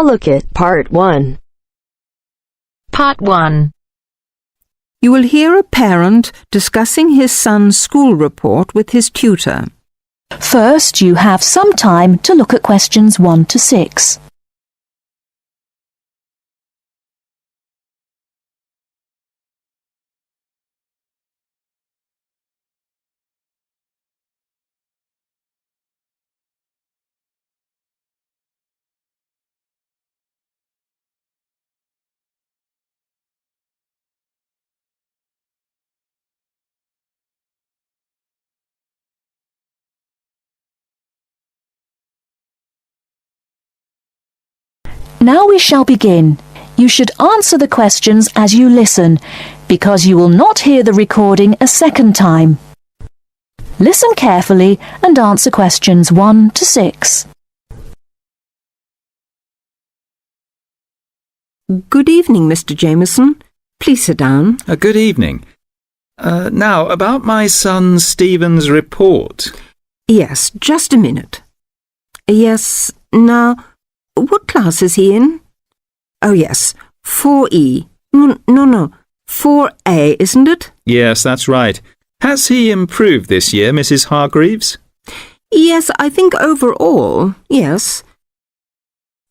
look at Part 1. Part 1. You will hear a parent discussing his son's school report with his tutor. First, you have some time to look at questions 1 to 6. Now we shall begin. You should answer the questions as you listen, because you will not hear the recording a second time. Listen carefully and answer questions 1 to 6. Good evening, Mr. Jameson. Please sit down. Good evening. Now, about my son Stephen's report. Yes, just a minute. Yes, now, what class is he in? Oh, yes, 4E. No, 4A, isn't it? Yes, that's right. Has he improved this year, Mrs. Hargreaves? Yes, I think overall, yes.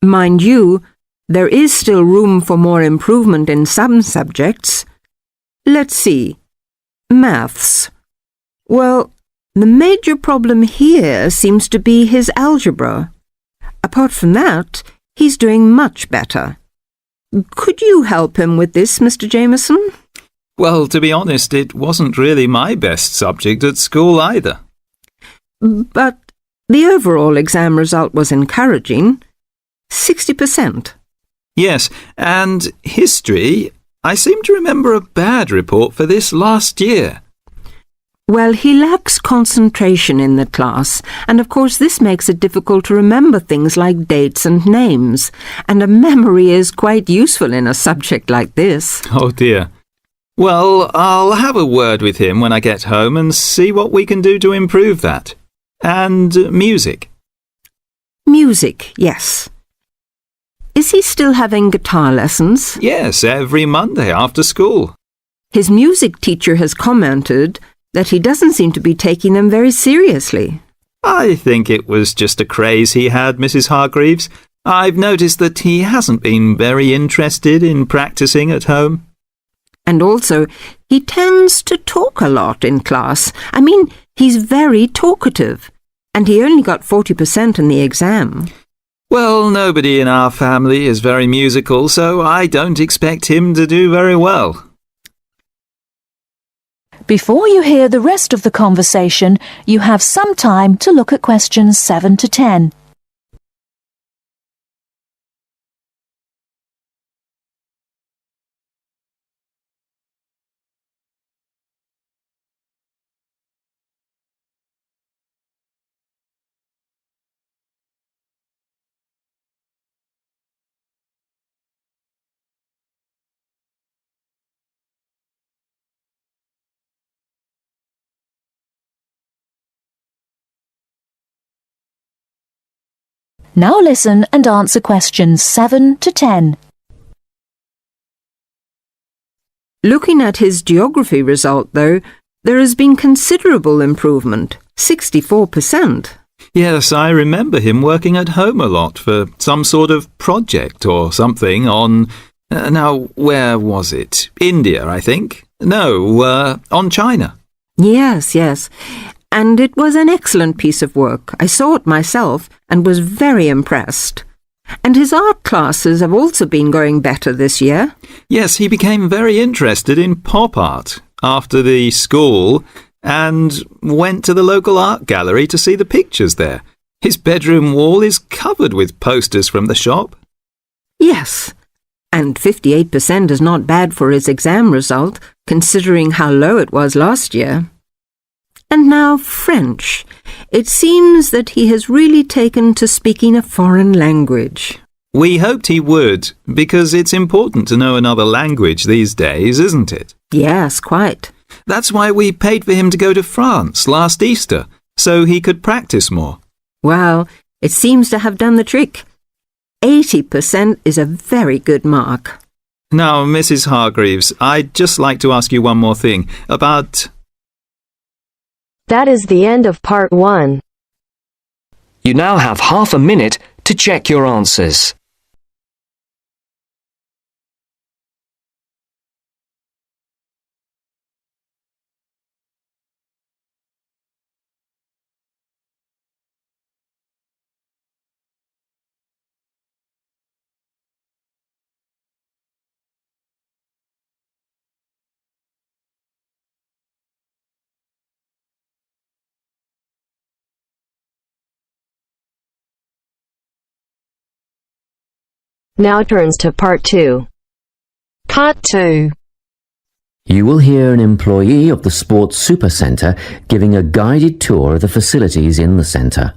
Mind you, there is still room for more improvement in some subjects. Let's see. Maths. Well, the major problem here seems to be his algebra. Apart from that, he's doing much better. Could you help him with this, Mr. Jameson? Well, to be honest, it wasn't really my best subject at school either. But the overall exam result was encouraging. 60%. Yes, and history, I seem to remember a bad report for this last year. Well, he lacks concentration in the class, and of course this makes it difficult to remember things like dates and names, and a memory is quite useful in a subject like this. Oh dear. Well, I'll have a word with him when I get home and see what we can do to improve that. And music. Music, yes. Is he still having guitar lessons? Yes, every Monday after school. His music teacher has commented that he doesn't seem to be taking them very seriously. I think it was just a craze he had, Mrs. Hargreaves. I've noticed that he hasn't been very interested in practicing at home. And also, he tends to talk a lot in class. I mean, he's very talkative, and he only got 40% in the exam. Well, nobody in our family is very musical, so I don't expect him to do very well. Before you hear the rest of the conversation, you have some time to look at questions 7 to 10. Now listen and answer questions 7 to 10. Looking at his geography result, though, there has been considerable improvement, 64%. Yes, I remember him working at home a lot for some sort of project or something on... now, where was it? India, I think? No, on China. Yes. And it was an excellent piece of work. I saw it myself and was very impressed. And his art classes have also been going better this year. Yes, he became very interested in pop art after the school and went to the local art gallery to see the pictures there. His bedroom wall is covered with posters from the shop. Yes, and 58% is not bad for his exam result, considering how low it was last year. And now French. It seems that he has really taken to speaking a foreign language. We hoped he would, because it's important to know another language these days, isn't it? Yes, quite. That's why we paid for him to go to France last Easter, so he could practice more. Well, it seems to have done the trick. 80% is a very good mark. Now, Mrs. Hargreaves, I'd just like to ask you one more thing about... That is the end of part 1. You now have half a minute to check your answers. Now turns to part 2. Part 2. You will hear an employee of the Sports Supercentre giving a guided tour of the facilities in the centre.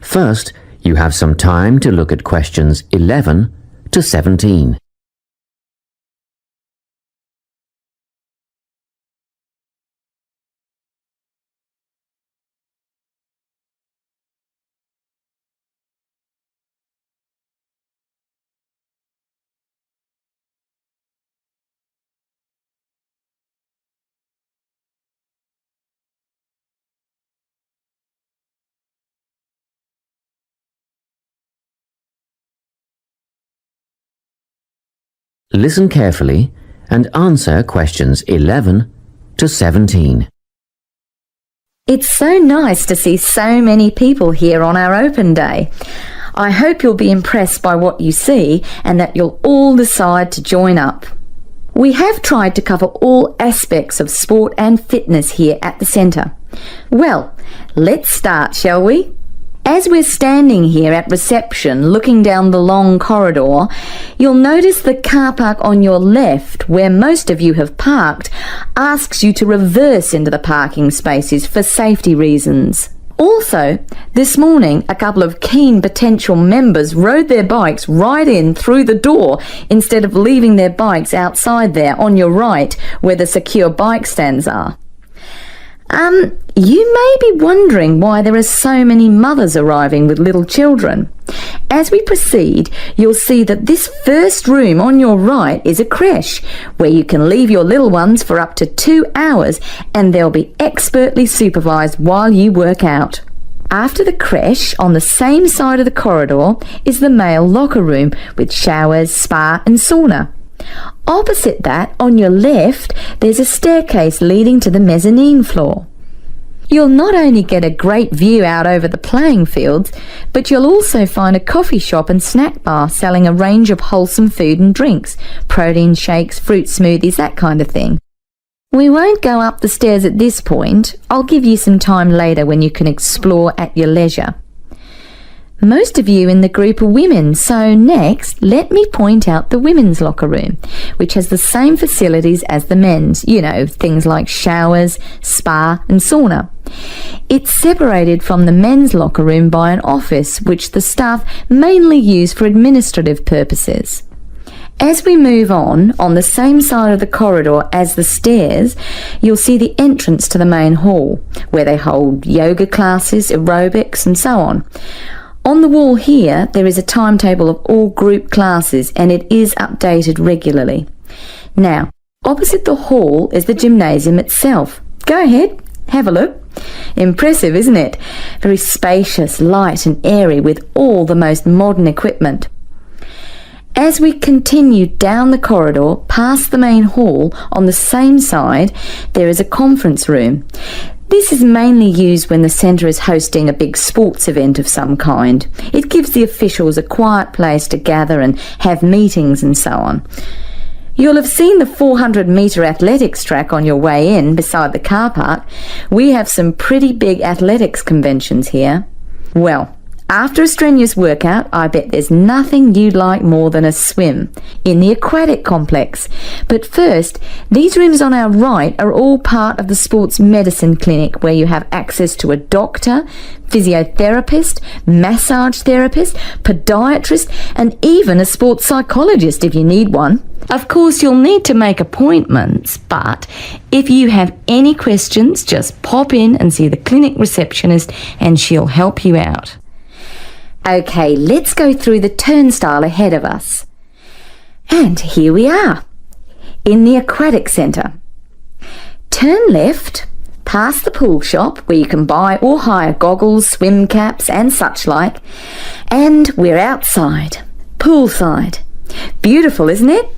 First, you have some time to look at questions 11 to 17. Listen carefully and answer questions 11 to 17. It's so nice to see so many people here on our open day. I hope you'll be impressed by what you see and that you'll all decide to join up. We have tried to cover all aspects of sport and fitness here at the centre. Well, let's start, shall we? As we're standing here at reception looking down the long corridor, you'll notice the car park on your left, where most of you have parked, asks you to reverse into the parking spaces for safety reasons. Also, this morning, a couple of keen potential members rode their bikes right in through the door instead of leaving their bikes outside there on your right, where the secure bike stands are. You may be wondering why there are so many mothers arriving with little children. As we proceed, you'll see that this first room on your right is a creche, where you can leave your little ones for up to 2 hours and they'll be expertly supervised while you work out. After the creche, on the same side of the corridor, is the male locker room with showers, spa and sauna. Opposite that, on your left, there's a staircase leading to the mezzanine floor. You'll not only get a great view out over the playing fields, but you'll also find a coffee shop and snack bar selling a range of wholesome food and drinks, protein shakes, fruit smoothies, that kind of thing. We won't go up the stairs at this point. I'll give you some time later when you can explore at your leisure. Most of you in the group are women, so next let me point out the women's locker room, which has the same facilities as the men's, things like showers, spa and sauna. It's separated from the men's locker room by an office which the staff mainly use for administrative purposes. As we move on the same side of the corridor as the stairs, you'll see the entrance to the main hall, where they hold yoga classes, aerobics and so on. On the wall here, there is a timetable of all group classes and it is updated regularly. Now, opposite the hall is the gymnasium itself. Go ahead, have a look. Impressive, isn't it? Very spacious, light and airy with all the most modern equipment. As we continue down the corridor past the main hall, on the same side, there is a conference room. This is mainly used when the centre is hosting a big sports event of some kind. It gives the officials a quiet place to gather and have meetings and so on. You'll have seen the 400-metre athletics track on your way in beside the car park. We have some pretty big athletics conventions here. Well, after a strenuous workout, I bet there's nothing you'd like more than a swim in the aquatic complex. But first, these rooms on our right are all part of the sports medicine clinic, where you have access to a doctor, physiotherapist, massage therapist, podiatrist, and even a sports psychologist if you need one. Of course, you'll need to make appointments, but if you have any questions, just pop in and see the clinic receptionist and she'll help you out. OK, let's go through the turnstile ahead of us. And here we are, in the aquatic centre. Turn left, past the pool shop where you can buy or hire goggles, swim caps and such like, and we're outside, poolside. Beautiful, isn't it?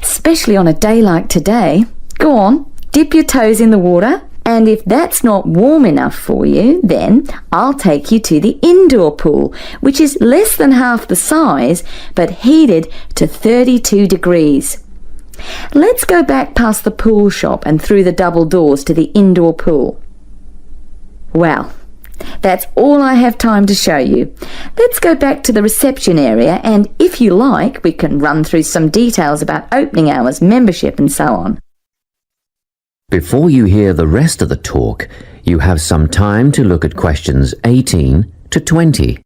Especially on a day like today. Go on, dip your toes in the water, and if that's not warm enough for you, then I'll take you to the indoor pool, which is less than half the size, but heated to 32 degrees. Let's go back past the pool shop and through the double doors to the indoor pool. Well, that's all I have time to show you. Let's go back to the reception area, and if you like, we can run through some details about opening hours, membership and so on. Before you hear the rest of the talk, you have some time to look at questions 18 to 20.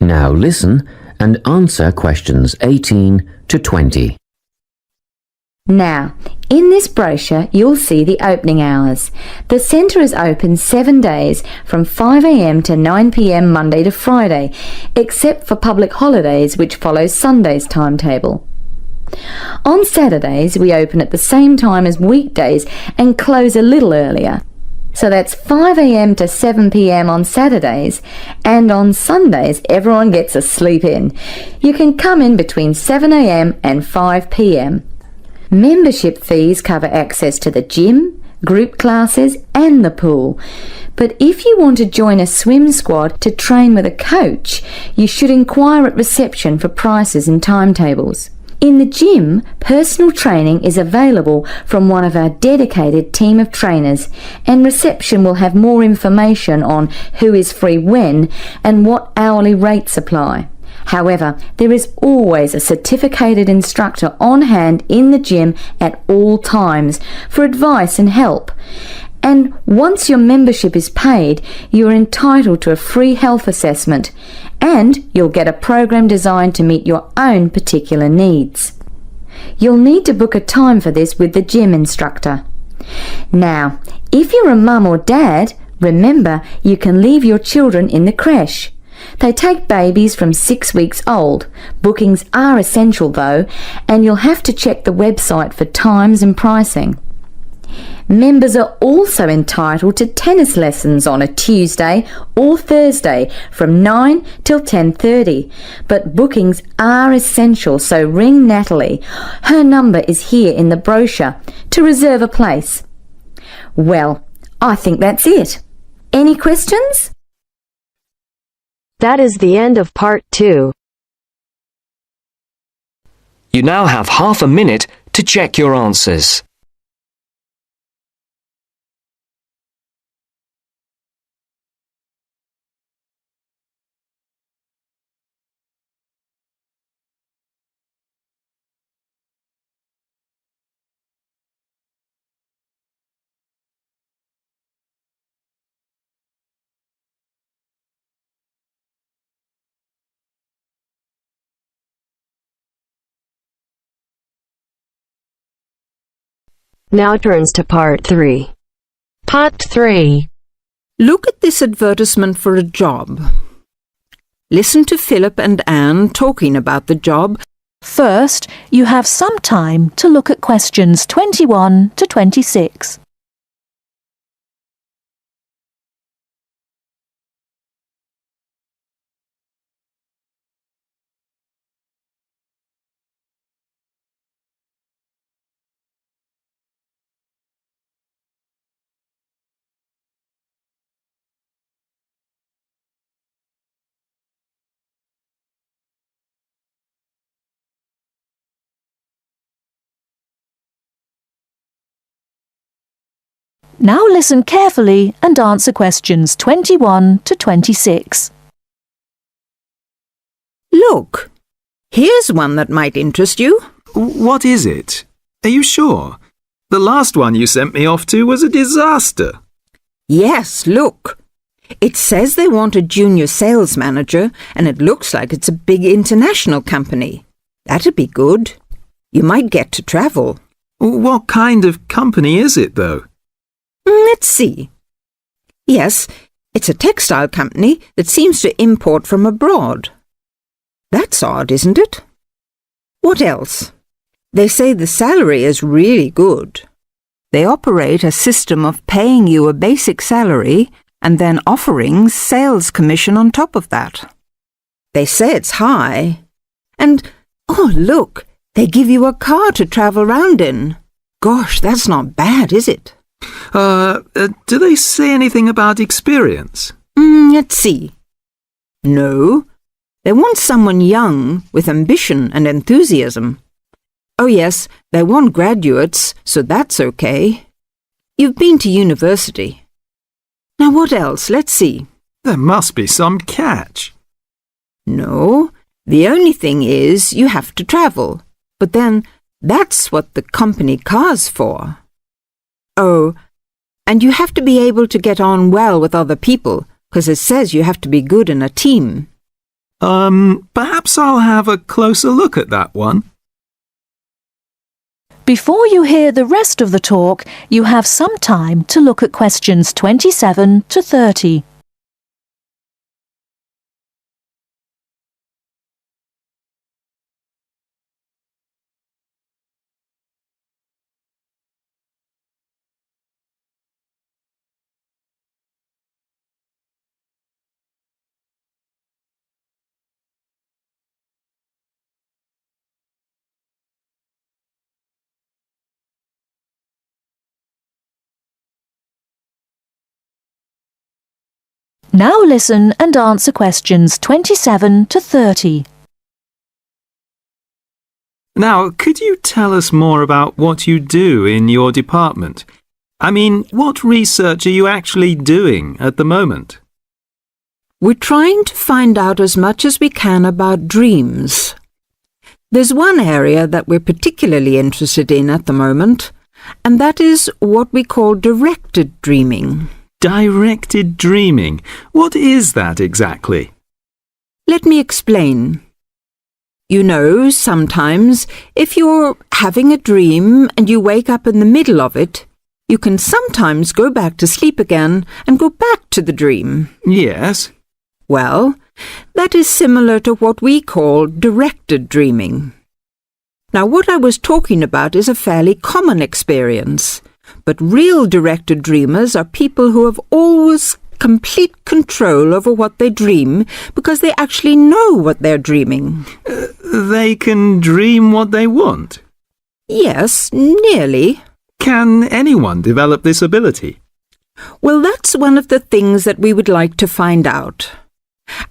Now listen and answer questions 18 to 20. Now, in this brochure, you'll see the opening hours. The centre is open 7 days from 5 a.m. to 9 p.m. Monday to Friday, except for public holidays, which follows Sunday's timetable. On Saturdays, we open at the same time as weekdays and close a little earlier. So that's 5 a.m. to 7 p.m. on Saturdays, and on Sundays everyone gets a sleep in. You can come in between 7 a.m. and 5 p.m. Membership fees cover access to the gym, group classes and the pool. But if you want to join a swim squad to train with a coach, you should inquire at reception for prices and timetables. In the gym, personal training is available from one of our dedicated team of trainers, and reception will have more information on who is free when and what hourly rates apply. However, there is always a certificated instructor on hand in the gym at all times for advice and help. And once your membership is paid, you are entitled to a free health assessment, and you'll get a program designed to meet your own particular needs. You'll need to book a time for this with the gym instructor. Now, if you're a mum or dad, remember you can leave your children in the creche. They take babies from 6 weeks old. Bookings are essential though, and you'll have to check the website for times and pricing. Members are also entitled to tennis lessons on a Tuesday or Thursday from 9 till 10:30, but bookings are essential, so ring Natalie. Her number is here in the brochure to reserve a place. Well, I think that's it. Any questions? That is the end of part 2. You now have half a minute to check your answers. Now turns to part 3. Part 3. Look at this advertisement for a job. Listen to Philip and Anne talking about the job. First, you have some time to look at questions 21 to 26. Now listen carefully and answer questions 21 to 26. Look, here's one that might interest you. What is it? Are you sure? The last one you sent me off to was a disaster. Yes, look. It says they want a junior sales manager, and it looks like it's a big international company. That'd be good. You might get to travel. What kind of company is it, though? Let's see. Yes, it's a textile company that seems to import from abroad. That's odd, isn't it? What else? They say the salary is really good. They operate a system of paying you a basic salary and then offering sales commission on top of that. They say it's high. And, oh look, they give you a car to travel round in. Gosh, that's not bad, is it? Do they say anything about experience? Let's see. No, they want someone young with ambition and enthusiasm. Oh yes, they want graduates, so that's okay. You've been to university. Now what else? Let's see. There must be some catch. No, the only thing is you have to travel. But then that's what the company car's for. Oh, and you have to be able to get on well with other people, because it says you have to be good in a team. Perhaps I'll have a closer look at that one. Before you hear the rest of the talk, you have some time to look at questions 27 to 30. Now listen and answer questions 27 to 30. Now, could you tell us more about what you do in your department? I mean, what research are you actually doing at the moment? We're trying to find out as much as we can about dreams. There's one area that we're particularly interested in at the moment, and that is what we call directed dreaming. Directed dreaming. What is that exactly? Let me explain. You know, sometimes, if you're having a dream and you wake up in the middle of it, you can sometimes go back to sleep again and go back to the dream. Yes. Well, that is similar to what we call directed dreaming. Now, what I was talking about is a fairly common experience. But real directed dreamers are people who have always complete control over what they dream because they actually know what they're dreaming. They can dream what they want? Yes, nearly. Can anyone develop this ability? Well, that's one of the things that we would like to find out.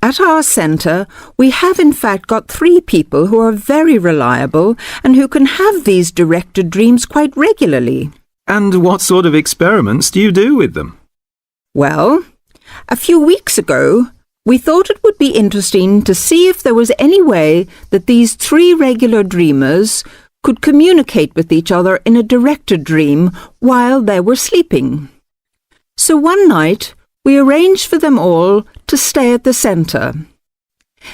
At our centre, we have in fact got 3 people who are very reliable and who can have these directed dreams quite regularly. And what sort of experiments do you do with them? Well, a few weeks ago, we thought it would be interesting to see if there was any way that these 3 regular dreamers could communicate with each other in a directed dream while they were sleeping. So one night, we arranged for them all to stay at the centre.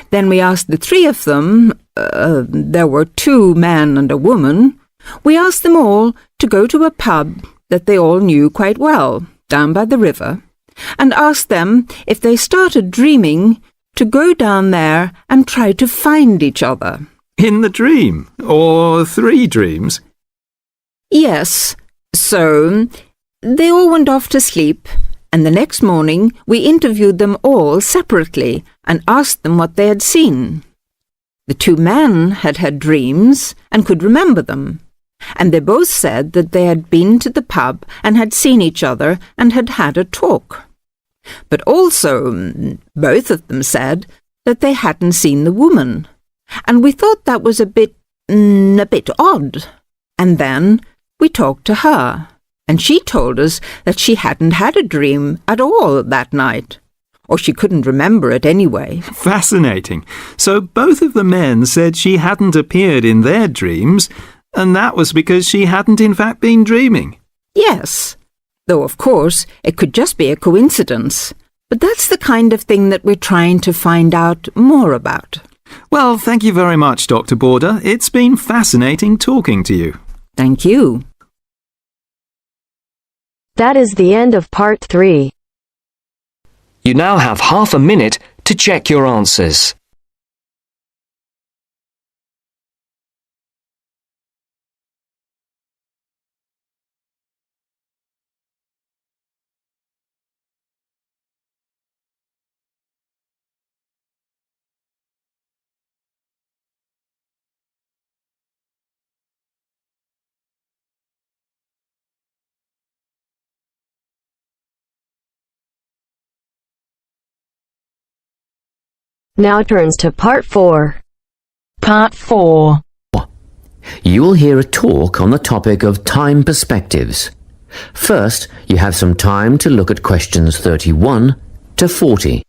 Then we asked the 3 of them, there were 2 men and a woman, we asked them all to go to a pub that they all knew quite well, down by the river, and asked them if they started dreaming to go down there and try to find each other. In the dream? Or 3 dreams? Yes, so they all went off to sleep, and the next morning we interviewed them all separately and asked them what they had seen. The 2 men had had dreams and could remember them, and they both said that they had been to the pub and had seen each other and had had a talk. But also, both of them said that they hadn't seen the woman, and we thought that was a bit odd. And then we talked to her, and she told us that she hadn't had a dream at all that night. or she couldn't remember it anyway. Fascinating. So both of the men said she hadn't appeared in their dreams, and that was because she hadn't in fact been dreaming. Yes, though of course it could just be a coincidence. But that's the kind of thing that we're trying to find out more about. Well, thank you very much, Dr. Border. It's been fascinating talking to you. Thank you. That is the end of part 3. You now have half a minute to check your answers. Now turns to part 4. Part 4. You will hear a talk on the topic of time perspectives. First, you have some time to look at questions 31 to 40.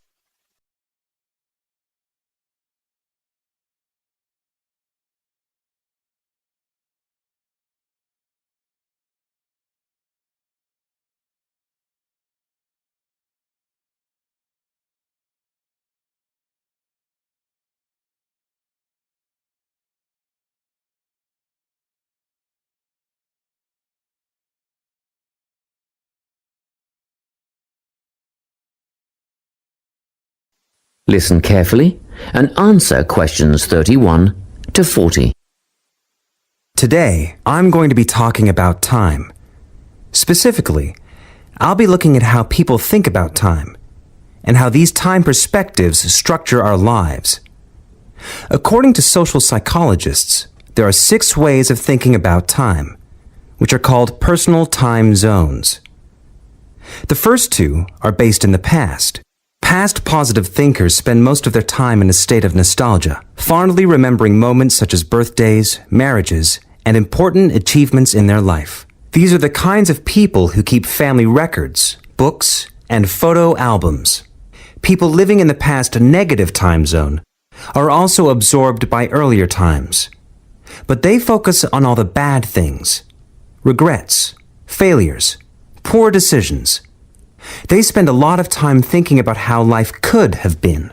Listen carefully and answer questions 31 to 40. Today, I'm going to be talking about time. Specifically, I'll be looking at how people think about time and how these time perspectives structure our lives. According to social psychologists, there are 6 ways of thinking about time, which are called personal time zones. The first 2 are based in the past. Past positive thinkers spend most of their time in a state of nostalgia, fondly remembering moments such as birthdays, marriages, and important achievements in their life. These are the kinds of people who keep family records, books, and photo albums. People living in the past negative time zone are also absorbed by earlier times, but they focus on all the bad things, regrets, failures, poor decisions. They spend a lot of time thinking about how life could have been.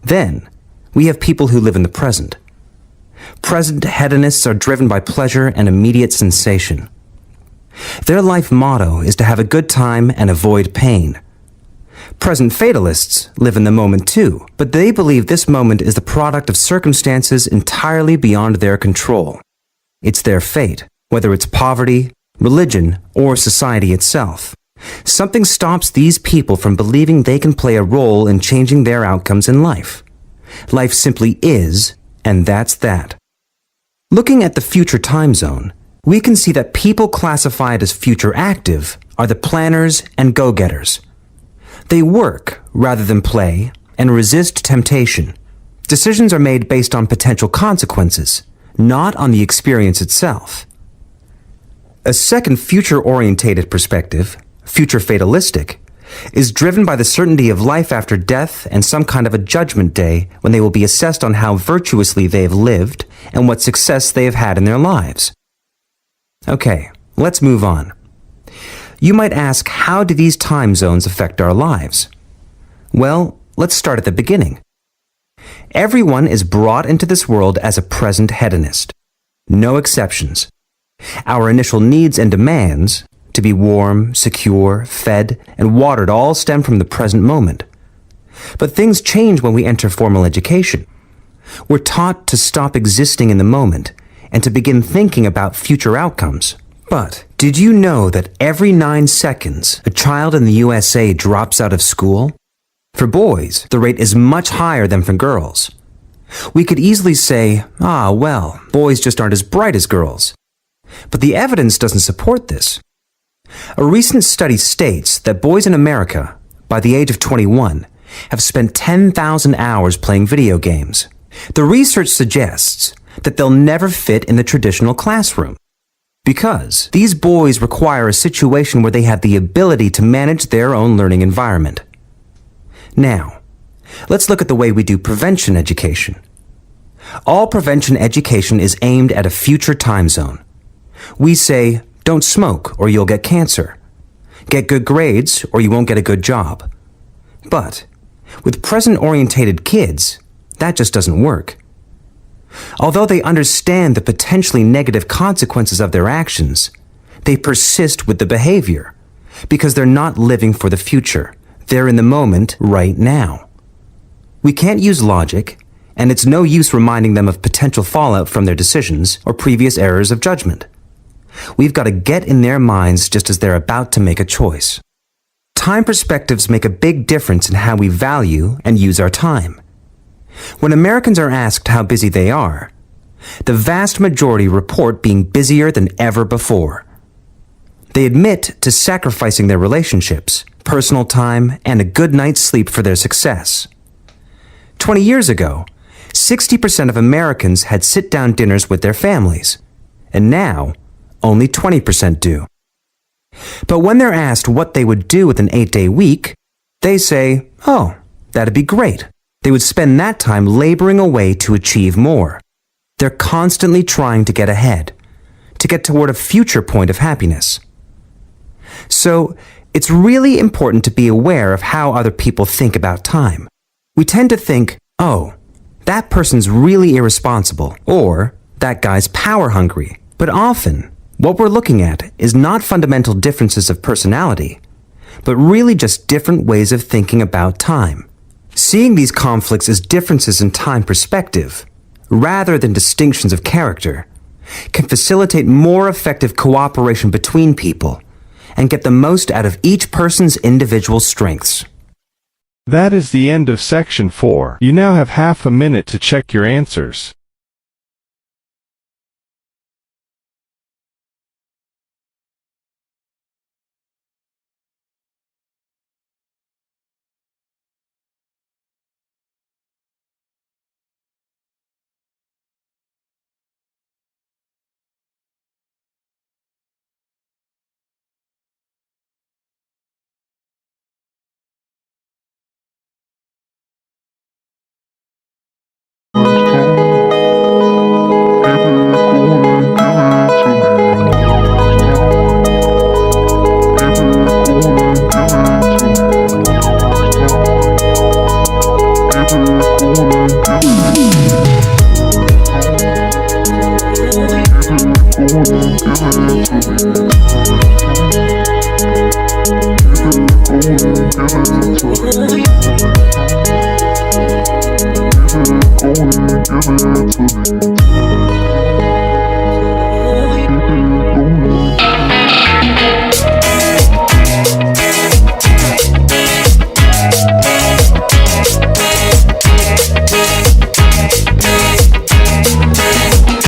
Then, we have people who live in the present. Present hedonists are driven by pleasure and immediate sensation. Their life motto is to have a good time and avoid pain. Present fatalists live in the moment too, but they believe this moment is the product of circumstances entirely beyond their control. It's their fate, whether it's poverty, religion, or society itself. Something stops these people from believing they can play a role in changing their outcomes in life. Life simply is, and that's that. Looking at the future time zone, we can see that people classified as future active are the planners and go-getters. They work rather than play and resist temptation. Decisions are made based on potential consequences, not on the experience itself. A second future-orientated perspective, future fatalistic, is driven by the certainty of life after death and some kind of a judgment day when they will be assessed on how virtuously they have lived and what success they have had in their lives. Okay, let's move on. You might ask, how do these time zones affect our lives? Well, let's start at the beginning. Everyone is brought into this world as a present hedonist. No exceptions. Our initial needs and demands, to be warm, secure, fed, and watered, all stem from the present moment. But things change when we enter formal education. We're taught to stop existing in the moment and to begin thinking about future outcomes. But did you know that every 9 seconds, a child in the USA drops out of school? For boys, the rate is much higher than for girls. We could easily say, well, boys just aren't as bright as girls. But the evidence doesn't support this. A recent study states that boys in America, by the age of 21, have spent 10,000 hours playing video games. The research suggests that they'll never fit in the traditional classroom, because these boys require a situation where they have the ability to manage their own learning environment. Now, let's look at the way we do prevention education. All prevention education is aimed at a future time zone. We say, don't smoke or you'll get cancer. Get good grades or you won't get a good job. But with present-orientated kids, that just doesn't work. Although they understand the potentially negative consequences of their actions, they persist with the behavior because they're not living for the future. They're in the moment right now. We can't use logic, and it's no use reminding them of potential fallout from their decisions or previous errors of judgment. We've got to get in their minds just as they're about to make a choice. Time perspectives make a big difference in how we value and use our time. When Americans are asked how busy they are, the vast majority report being busier than ever before. They admit to sacrificing their relationships, personal time, and a good night's sleep for their success. 20 years ago, 60% of Americans had sit-down dinners with their families, and now only 20% do. But when they're asked what they would do with an 8-day week, they say, oh, that'd be great. They would spend that time laboring away to achieve more. They're constantly trying to get ahead, to get toward a future point of happiness. So, it's really important to be aware of how other people think about time. We tend to think, oh, that person's really irresponsible, or that guy's power hungry. But often, what we're looking at is not fundamental differences of personality, but really just different ways of thinking about time. Seeing these conflicts as differences in time perspective, rather than distinctions of character, can facilitate more effective cooperation between people and get the most out of each person's individual strengths. That is the end of section 4. You now have half a minute to check your answers. Give it to me.